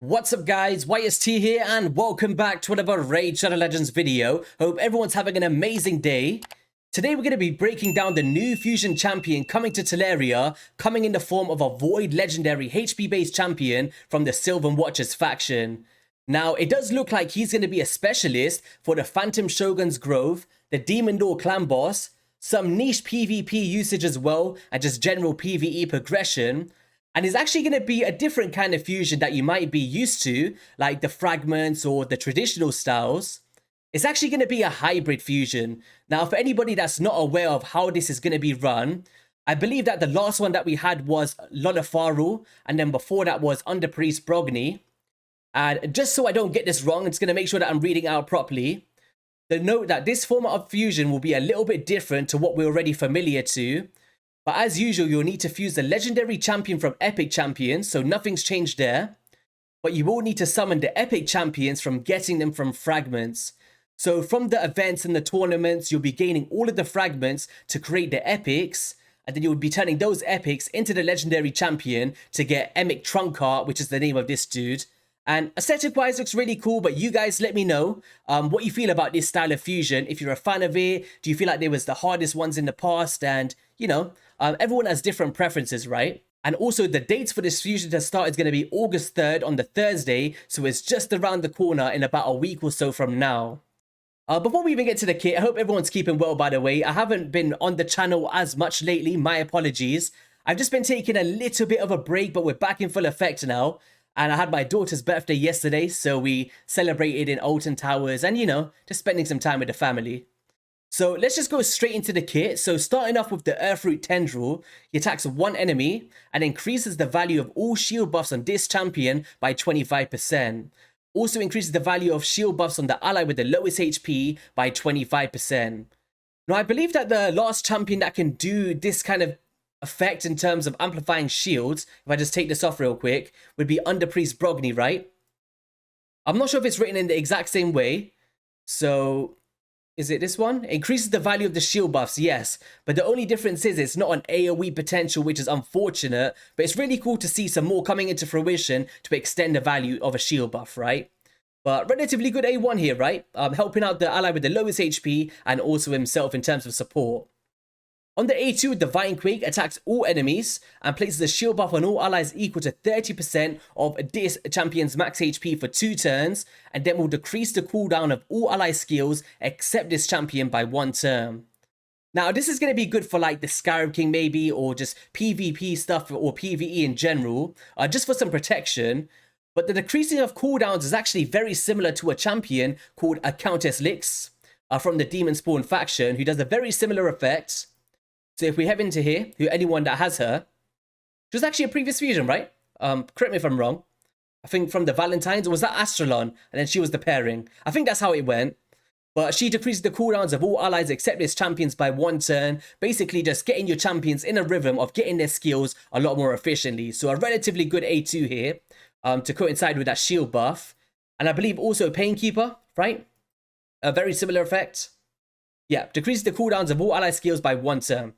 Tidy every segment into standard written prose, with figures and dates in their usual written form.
What's up guys, YST here and welcome back to another Raid Shadow Legends video. Hope everyone's having an amazing day. Today we're going to be breaking down the new fusion champion coming to Teleria, coming in the form of a Void legendary HP based champion from the Sylvan Watchers faction. Now it does look like he's going to be a specialist for the Phantom Shogun's Grove, the Demon Door clan boss, some niche PvP usage as well, and just general PvE progression. And it's actually going to be a different kind of fusion that you might be used to, like the fragments or the traditional styles. It's actually going to be a hybrid fusion. Now, for anybody that's not aware of how this is going to be run, I believe that the last one that we had was Lolafaru, and then before that was Underpriest Brogni. And just so I don't get this wrong, it's going to make sure that I'm reading out properly. The note that this format of fusion will be a little bit different to what we're already familiar to. But as usual, you'll need to fuse the legendary champion from epic champions, so nothing's changed there. But you will need to summon the epic champions from getting them from fragments. So from the events and the tournaments, you'll be gaining all of the fragments to create the epics, and then you'll be turning those epics into the legendary champion to get Emic Trunkheart, which is the name of this dude. And aesthetic-wise, looks really cool, but you guys let me know what you feel about this style of fusion. If you're a fan of it, do you feel like they was the hardest ones in the past? And, you know, everyone has different preferences, right? And also, the dates for this fusion to start is going to be August 3rd on the Thursday, so it's just around the corner in about a week or so from now. Before we even get to the kit, I hope everyone's keeping well, by the way. I haven't been on the channel as much lately, my apologies. I've just been taking a little bit of a break, but we're back in full effect now. And I had my daughter's birthday yesterday, so we celebrated in Alton Towers and, you know, just spending some time with the family. So let's just go straight into the kit. So starting off with the Earthroot Tendril, he attacks one enemy and increases the value of all shield buffs on this champion by 25%. Also increases the value of shield buffs on the ally with the lowest HP by 25%. Now I believe that the last champion that can do this kind of effect in terms of amplifying shields, if I just take this off real quick, would be Underpriest Brogni, right? I'm not sure if it's written in the exact same way. So, is it this one? Increases the value of the shield buffs, yes. But the only difference is it's not an AoE potential, which is unfortunate. But it's really cool to see some more coming into fruition to extend the value of a shield buff, right? But relatively good A1 here, right? Helping out the ally with the lowest HP and also himself in terms of support. On the A2, Divine Quake attacks all enemies and places a shield buff on all allies equal to 30% of this champion's max HP for 2 turns, and then will decrease the cooldown of all ally skills except this champion by 1 turn. Now, this is going to be good for like the Scarab King maybe, or just PvP stuff or PvE in general, just for some protection. But the decreasing of cooldowns is actually very similar to a champion called a Countess Lix from the Demon Spawn faction, who does a very similar effect. So if we head into here, anyone that has her, she was actually a previous fusion, right? Correct me if I'm wrong. I think from the Valentines, or was that Astralon? And then she was the pairing. I think that's how it went. But she decreases the cooldowns of all allies except its champions by 1 turn. Basically just getting your champions in a rhythm of getting their skills a lot more efficiently. So a relatively good A2 here to coincide with that shield buff. And I believe also Painkeeper, right? A very similar effect. Yeah, decreases the cooldowns of all ally skills by 1 turn.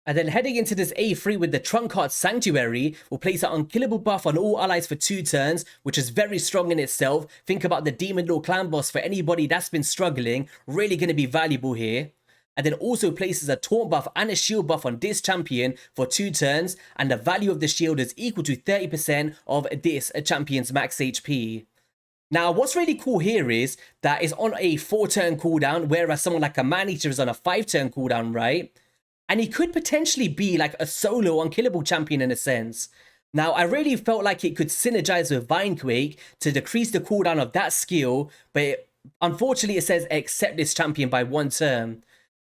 And then heading into this A3 with the Trunkheart Sanctuary, will place an Unkillable buff on all allies for 2 turns, which is very strong in itself. Think about the Demon Lord clan boss for anybody that's been struggling, really going to be valuable here. And then also places a Taunt buff and a shield buff on this champion for 2 turns, and the value of the shield is equal to 30% of this champion's max HP. Now, what's really cool here is that it's on a 4-turn cooldown, whereas someone like a Man-Eater is on a 5-turn cooldown, right? And he could potentially be like a solo unkillable champion in a sense. Now, I really felt like it could synergize with Vinequake to decrease the cooldown of that skill, but unfortunately it says accept this champion by 1 turn.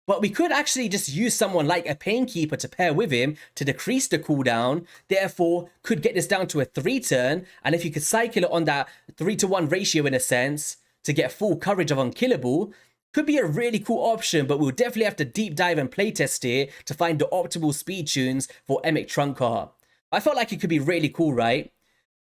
But we could actually just use someone like a Painkeeper to pair with him to decrease the cooldown, therefore could get this down to a 3-turn, and if you could cycle it on that 3-to-1 ratio in a sense, to get full coverage of Unkillable, could be a really cool option, but we'll definitely have to deep dive and playtest here to find the optimal speed tunes for Emic Trunkheart. I felt like it could be really cool, right?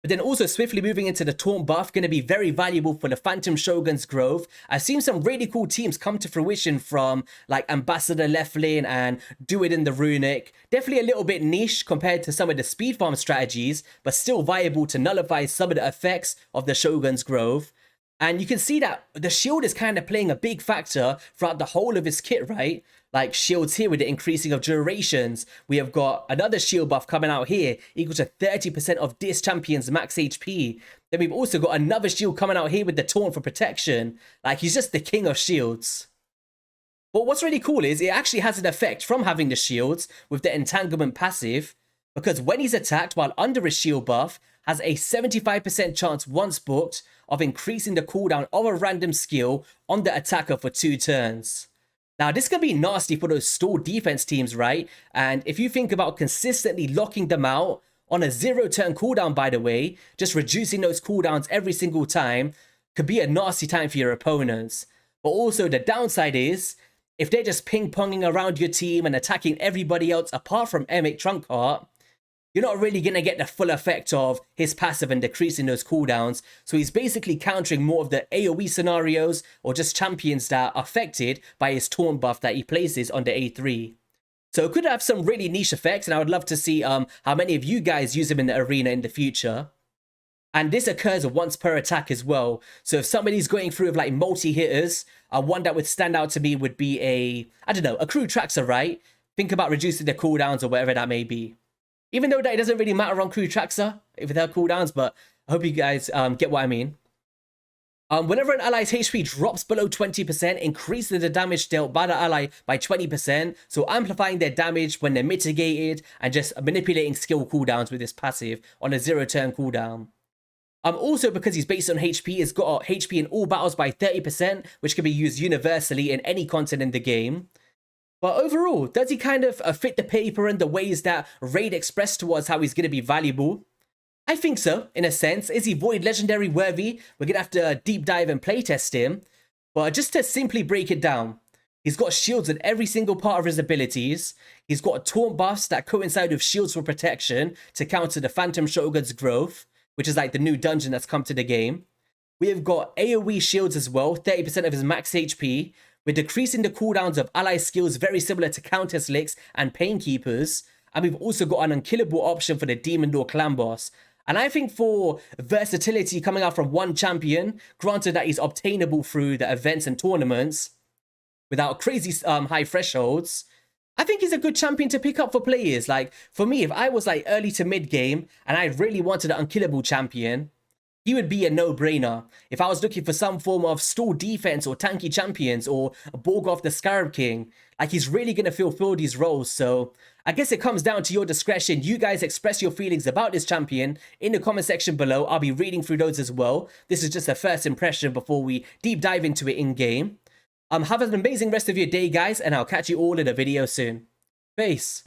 But then also swiftly moving into the Taunt buff, going to be very valuable for the Phantom Shogun's growth. I've seen some really cool teams come to fruition from like Ambassador left lane and Do It in the Runic. Definitely a little bit niche compared to some of the speed farm strategies, but still viable to nullify some of the effects of the Shogun's growth. And you can see that the shield is kind of playing a big factor throughout the whole of his kit, right? Like shields here with the increasing of durations. We have got another shield buff coming out here, equal to 30% of this champion's max HP. Then we've also got another shield coming out here with the Taunt for protection. Like, he's just the king of shields. But what's really cool is it actually has an effect from having the shields with the Entanglement passive, because when he's attacked while under a shield buff, has a 75% chance once booked of increasing the cooldown of a random skill on the attacker for 2 turns. Now, this can be nasty for those stalled defense teams, right? And if you think about consistently locking them out on a 0-turn cooldown, by the way, just reducing those cooldowns every single time could be a nasty time for your opponents. But also the downside is, if they're just ping-ponging around your team and attacking everybody else apart from Emic Trunkheart, you're not really going to get the full effect of his passive and decreasing those cooldowns. So he's basically countering more of the AoE scenarios or just champions that are affected by his Taunt buff that he places on the A3. So it could have some really niche effects, and I would love to see how many of you guys use him in the arena in the future. And this occurs once per attack as well. So if somebody's going through with like multi-hitters, one that would stand out to me would be a crew traxer, right? Think about reducing the cooldowns or whatever that may be. Even though that it doesn't really matter on crew traxer with their cooldowns, but I hope you guys get what I mean. Whenever an ally's HP drops below 20%, increases the damage dealt by the ally by 20%, so amplifying their damage when they're mitigated and just manipulating skill cooldowns with this passive on a 0-turn cooldown. Also, because he's based on HP, he's got HP in all battles by 30%, which can be used universally in any content in the game. But overall, does he kind of fit the paper in the ways that Raid expressed to us how he's going to be valuable? I think so, in a sense. Is he Void Legendary worthy? We're going to have to deep dive and playtest him. But just to simply break it down, he's got shields in every single part of his abilities. He's got Taunt buffs that coincide with shields for protection to counter the Phantom Shogun's growth, which is like the new dungeon that's come to the game. We have got AoE shields as well, 30% of his max HP. We're decreasing the cooldowns of ally skills very similar to Counter Slicks and Painkeepers. And we've also got an Unkillable option for the Demon Door Clan Boss. And I think for versatility coming out from one champion, granted that he's obtainable through the events and tournaments without crazy high thresholds, I think he's a good champion to pick up for players. Like, for me, if I was like early to mid game and I really wanted an Unkillable champion, he would be a no-brainer. If I was looking for some form of stall defense or tanky champions or Borgoth the Scarab King, like, he's really going to fulfill these roles. So I guess it comes down to your discretion. You guys express your feelings about this champion in the comment section below. I'll be reading through those as well. This is just a first impression before we deep dive into it in-game. Have an amazing rest of your day, guys, and I'll catch you all in a video soon. Peace.